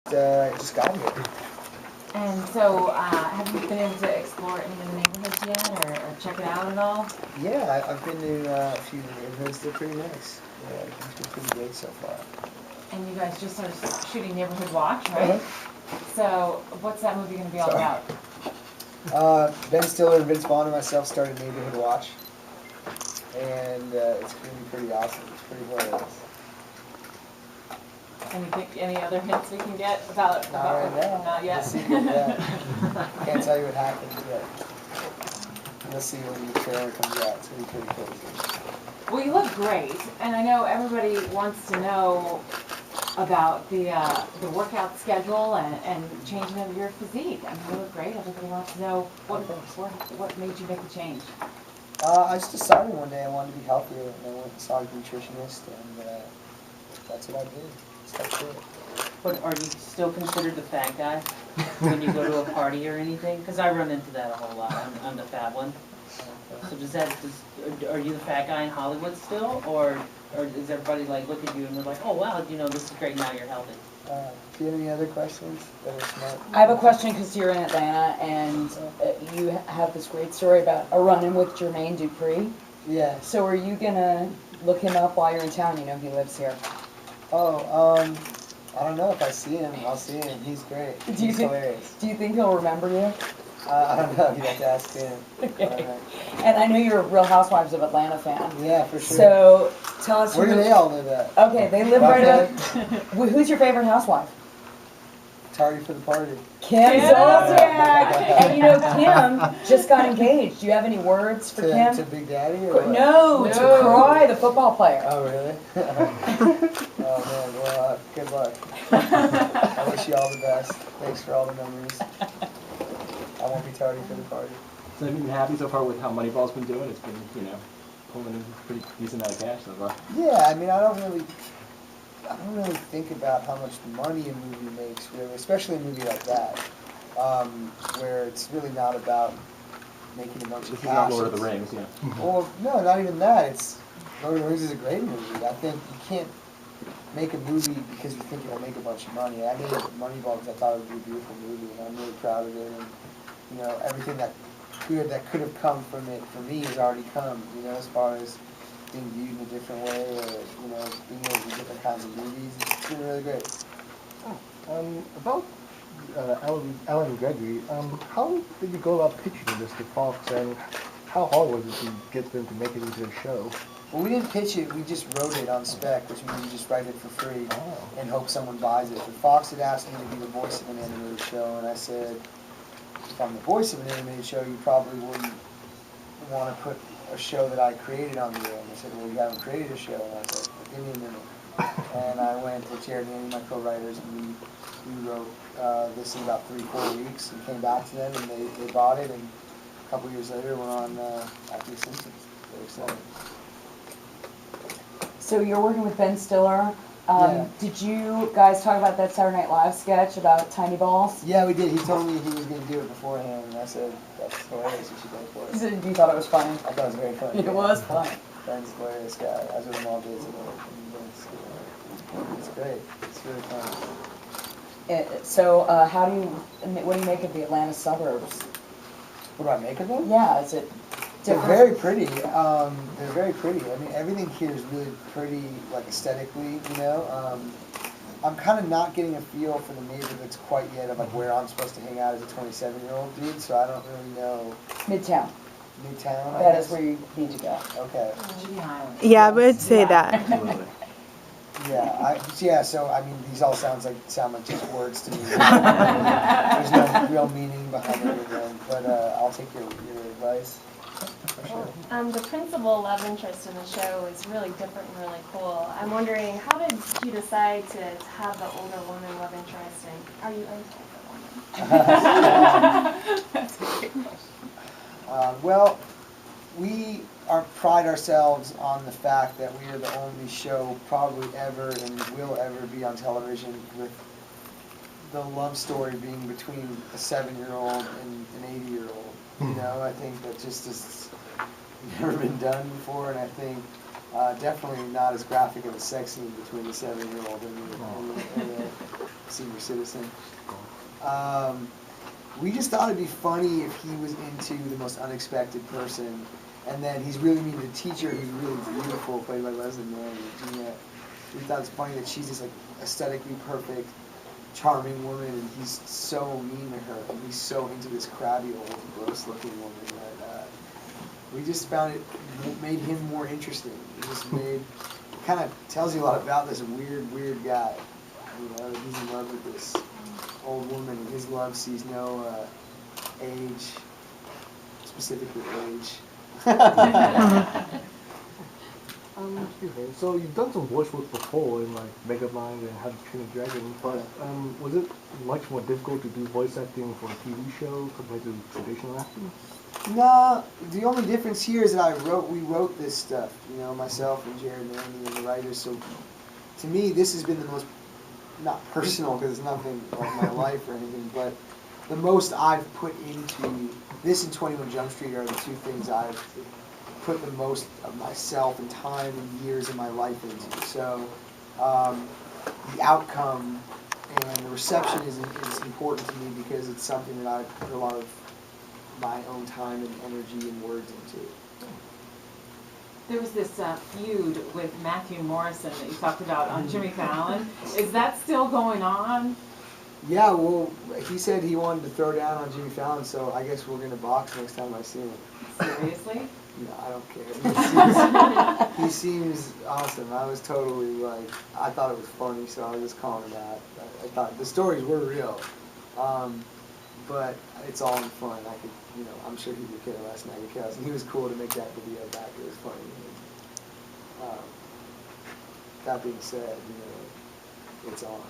just got here. And so, have you been able to explore any of the neighborhoods yet, or check it out at all? Yeah, I've been to a few of the neighborhoods. They're pretty nice. Yeah, it's been pretty great so far. And you guys just started shooting Neighborhood Watch, right? So, what's that movie going to be all about? Ben Stiller and Vince Vaughn and myself started Neighborhood Watch, and it's going to be pretty awesome. It's pretty hilarious. Any other hints we can get about? Not right now. Not yet. Secret, yeah. Can't tell you what happens yet. You'll see when the trailer comes out. It's going to be pretty crazy. Well, you look great, and I know everybody wants to know about the workout schedule and changing of your physique. I mean, you look great. Everybody wants to know what made you make the change. I just decided one day I wanted to be healthier, and I went and saw a nutritionist, and that's what I did. That's it. But are you still considered the fat guy when you go to a party or anything? Because I run into that a whole lot. I'm the fat one. So are you the fat guy in Hollywood still, or does everybody like look at you and they're like, oh wow, this is great, now you're healthy? Do you have any other questions that are smart? I have a question because you're in Atlanta and you have this great story about a run-in with Jermaine Dupri. Yeah. So are you gonna look him up while you're in town? You know he lives here. Oh, I don't know if I see him. I'll see him. He's great. He's hilarious. Do you think he'll remember you? I don't know. You'd have to ask him. Okay. And I know you're a Real Housewives of Atlanta fan. Yeah, for sure. So tell us where do they all live at? Okay, they live right up. Who's your favorite housewife? Tardy for the party. Kim Zolciak. And Kim just got engaged. Do you have any words for Kim? To Big Daddy? Or no, to Cry, the football player. Oh, really? Oh, man. Well, good luck. I wish you all the best. Thanks for all the memories. I won't be tardy for the party. So have you been happy so far with how Moneyball's been doing? It's been, pulling in a pretty decent amount of cash so far. Yeah, I mean, I don't really think about how much money a movie makes, really, especially a movie like that, where it's really not about making a bunch of cash. This is not Lord of the Rings, yeah. Well, no, not even that. Lord of the Rings is a great movie. I think you can't make a movie because you think it'll make a bunch of money. I made Moneyball because I thought it would be a beautiful movie, and I'm really proud of it. And everything that could have come from it for me has already come. As far as being viewed in a different way, or being able to do different kinds of movies. It's been really great. About Allen Gregory, how did you go about pitching this to Fox, and how hard was it to get them to make it into a show? Well, we didn't pitch it, we just wrote it on spec, which means you just write it for free and hope someone buys it. But Fox had asked me to be the voice of an animated show, and I said, if I'm the voice of an animated show, you probably wouldn't want to put a show that I created on the air. And they said, well, you haven't created a show. And I said, well, give me a minute. And I went to Jared and Andy, my co-writers, and we wrote this in about 3-4 weeks and came back to them, and they bought it, and a couple years later we're on After the Simpsons. Very excited. So you're working with Ben Stiller. Yeah. Did you guys talk about that Saturday Night Live sketch about tiny balls? Yeah, we did. He told me he was going to do it beforehand, and I said, that's hilarious, you should go for it. You thought it was funny? I thought it was very funny. It was funny. Ben's a hilarious guy. I was with him all days ago. It's great. It's really fun. So what do you make of the Atlanta suburbs? What do I make of them? Yeah, is it different? They're very pretty. They're very pretty. I mean, everything here is really pretty, like aesthetically, I'm kind of not getting a feel for the neighborhoods quite yet of like where I'm supposed to hang out as a 27-year-old dude, so I don't really know. Midtown. Midtown? That is where you need to go. Okay. Yeah, I would say that. Absolutely. Yeah, so I mean, these all sound like just words to me. There's no real meaning behind everything, but I'll take your advice. For sure. The principal love interest in the show is really different and really cool. I'm wondering, how did you decide to have the older woman love interest, and are you into older women? That's a great question. Well, we pride ourselves on the fact that we are the only show probably ever and will ever be on television with the love story being between a 7-year-old and an 80-year-old. I think that just has never been done before, and I think Definitely not as graphic of a sex scene between the 7-year-old and the senior citizen. We just thought it'd be funny if he was into the most unexpected person, and then he's really mean to the teacher who's really beautiful, played by Leslie Mann. Gina. We thought it's funny that she's this like aesthetically perfect, charming woman, and he's so mean to her, and he's so into this crabby old, gross-looking woman that we just found it made him more interesting. It just made kind of tells you a lot about this weird guy. You know, he's in love with this old woman, and his love sees no age, specifically age. Excuse me. So you've done some voice work before in like Megamind and How to Train a Dragon, but was it much more difficult to do voice acting for a TV show compared to traditional acting? No, the only difference here is that we wrote this stuff, you know, myself and Jared and Andy and the writers. So to me, this has been the most, not personal because it's nothing like my life or anything, but the most I've put into this and 21 Jump Street are the two things I've put the most of myself and time and years of my life into. So the outcome and the reception is important to me because it's something that I put a lot of my own time and energy and words into. There was this feud with Matthew Morrison that you talked about on Jimmy Fallon. Is that still going on? Yeah, well, he said he wanted to throw down on Jimmy Fallon, so I guess we're going to box next time I see him. Seriously? No, I don't care. He seems awesome. I was totally like, I thought it was funny, so I was just calling him that. I thought the stories were real, but it's all in fun. I could, you know, I'm sure he would care less than I could care less. And he was cool to make that video back. It was funny. That being said, you know, it's on.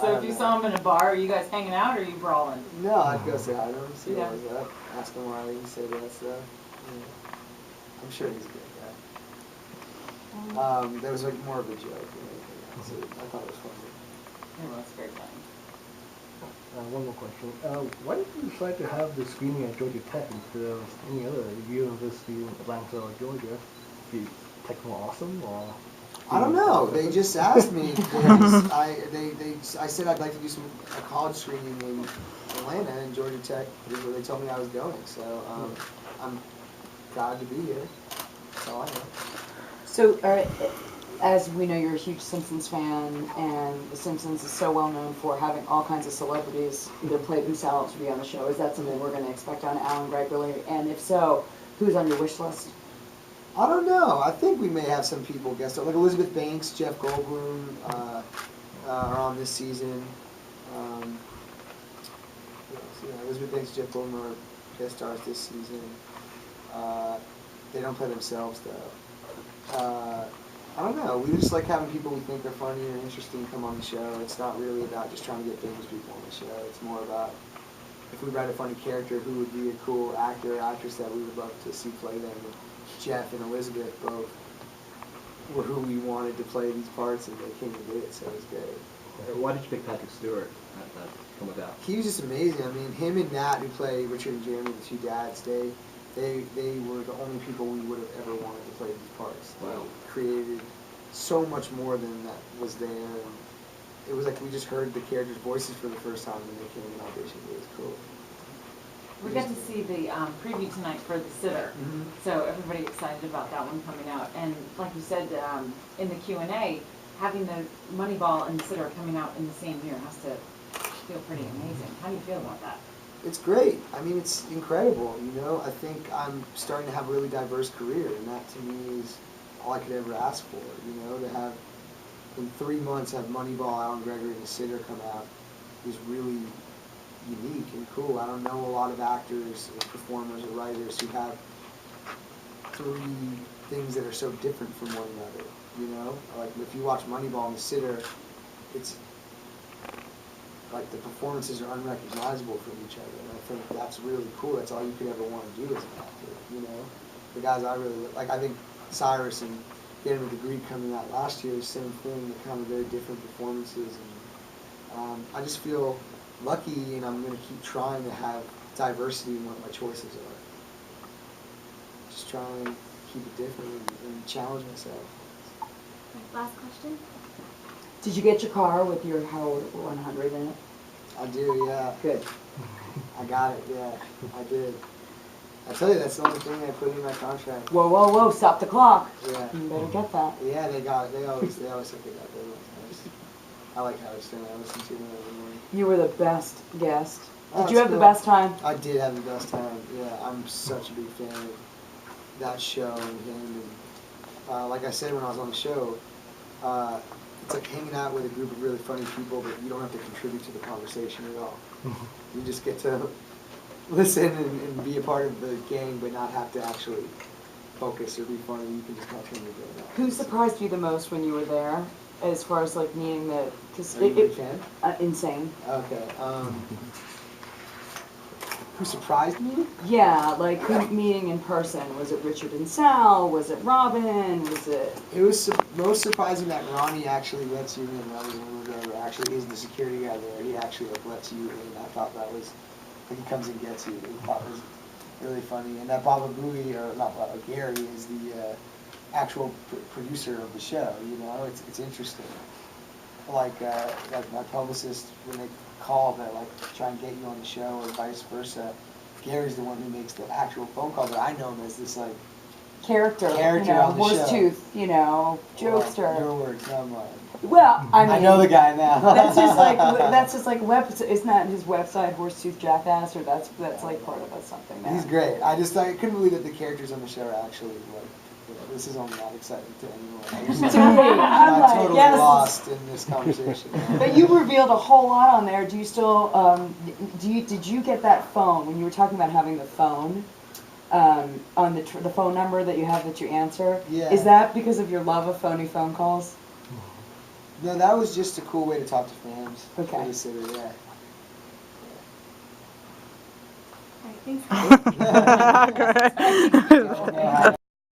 So if you saw him in a bar, are you guys hanging out or are you brawling? No, I'd go say hi to him, see Yeah. what was up, ask him why he said that stuff. Yeah. I'm sure he's a great guy. That was like more of a joke than anything else. I thought it was funny. It was very funny. One more question. Why did you decide to have the screening at Georgia Tech instead of any other university in Atlanta or Georgia? Is Tech more awesome, or? I don't know. They just asked me. I said I'd like to do a college screening in Atlanta, and Georgia Tech is where they told me I was going. So I'm proud to be here. That's all I know. So, as we know, you're a huge Simpsons fan, and The Simpsons is so well known for having all kinds of celebrities either play themselves or be on the show. Is that something we're going to expect on Allen Gregory? And if so, who's on your wish list? I don't know. I think we may have some people guest star, like Elizabeth Banks, Jeff Goldblum are on this season. Elizabeth Banks, Jeff Goldblum are guest stars this season. They don't play themselves though. I don't know. We just like having people we think are funny and interesting come on the show. It's not really about just trying to get famous people on the show. It's more about if we write a funny character, who would be a cool actor or actress that we would love to see play them. Jeff and Elizabeth both were who we wanted to play these parts, and they came and did it, so it was great. Why did you pick Patrick Stewart? How did that come about? He was just amazing. I mean, him and Nat, who play Richard and Jeremy, the two dads, they were the only people we would have ever wanted to play these parts. They created so much more than that was there. And it was like we just heard the characters' voices for the first time when they came in audition. It was cool. We got to see the preview tonight for The Sitter, Mm-hmm. so everybody excited about that one coming out. And like you said in the Q&A, having the Moneyball and The Sitter coming out in the same year has to feel pretty amazing. How do you feel about that? It's great. I mean, it's incredible, you know. I think I'm starting to have a really diverse career, and that to me is all I could ever ask for, you know, to have, in 3 months, have Moneyball, Allen Gregory, and The Sitter come out is really unique and cool. I don't know a lot of actors or performers or writers who have 3 things that are so different from one another, you know? Like, if you watch Moneyball and The Sitter, it's like the performances are unrecognizable from each other, and I think that's really cool. That's all you could ever want to do as an actor, you know? The guys I really like, I think Cyrus and Getting with the Greek coming out last year, same thing, they're kind of very different performances, and I just feel lucky, and I'm going to keep trying to have diversity in what my choices are. Just try and keep it different and challenge myself. Last question? Did you get your car with your Howard 100 in it? I do, yeah. Good. I got it, yeah. I did. I tell you, that's the only thing I put in my contract. Whoa, whoa, whoa, stop the clock. Yeah. You better get that. Yeah, they got it. They always think they got that. I like Howard Stern. I listen to him every morning. You were the best guest. Oh, Did you have it's the cool. best time? I did have the best time. Yeah, I'm such a big fan of that show and him. And like I said when I was on the show, it's like hanging out with a group of really funny people, but you don't have to contribute to the conversation at all. You just get to listen and be a part of the gang, but not have to actually focus or be funny. You can just watch him and go. Who surprised you the most when you were there, as far as like meeting the? Cause Are you a big fan? Insane. Okay. Who surprised me? Yeah, like who meeting in person? Was it Richard and Sal? Was it Robin? Was it? It was most surprising that Ronnie actually lets you in. Ronnie Woodrow actually is the security guy there. He actually like lets you in. I thought that was like he comes and gets you. I thought it was really funny. And that Baba Booey, or not Baba, Gary is the actual producer of the show. You know, it's interesting. Like my publicist, when they call to like try and get you on the show or vice versa, Gary's the one who makes the actual phone call, but I know him as this like Character, you on know, the horse show. tooth, you know, jokester. Your words, not mine. Well, I mean, I know the guy now. that's just like isn't that his website, Horsetooth Jackass, or that's like part of it, something. Now. He's great. I couldn't believe that the characters on the show are actually like. This is only not exciting to anyone. To me, I'm like, totally yes, lost in this conversation. But you revealed a whole lot on there. Do you still? Did you get that phone when you were talking about having the phone? On the phone number that you have that you answer. Yeah. Is that because of your love of phony phone calls? No, that was just a cool way to talk to fans. Okay. Babysitter, yeah. All right, thanks. Great.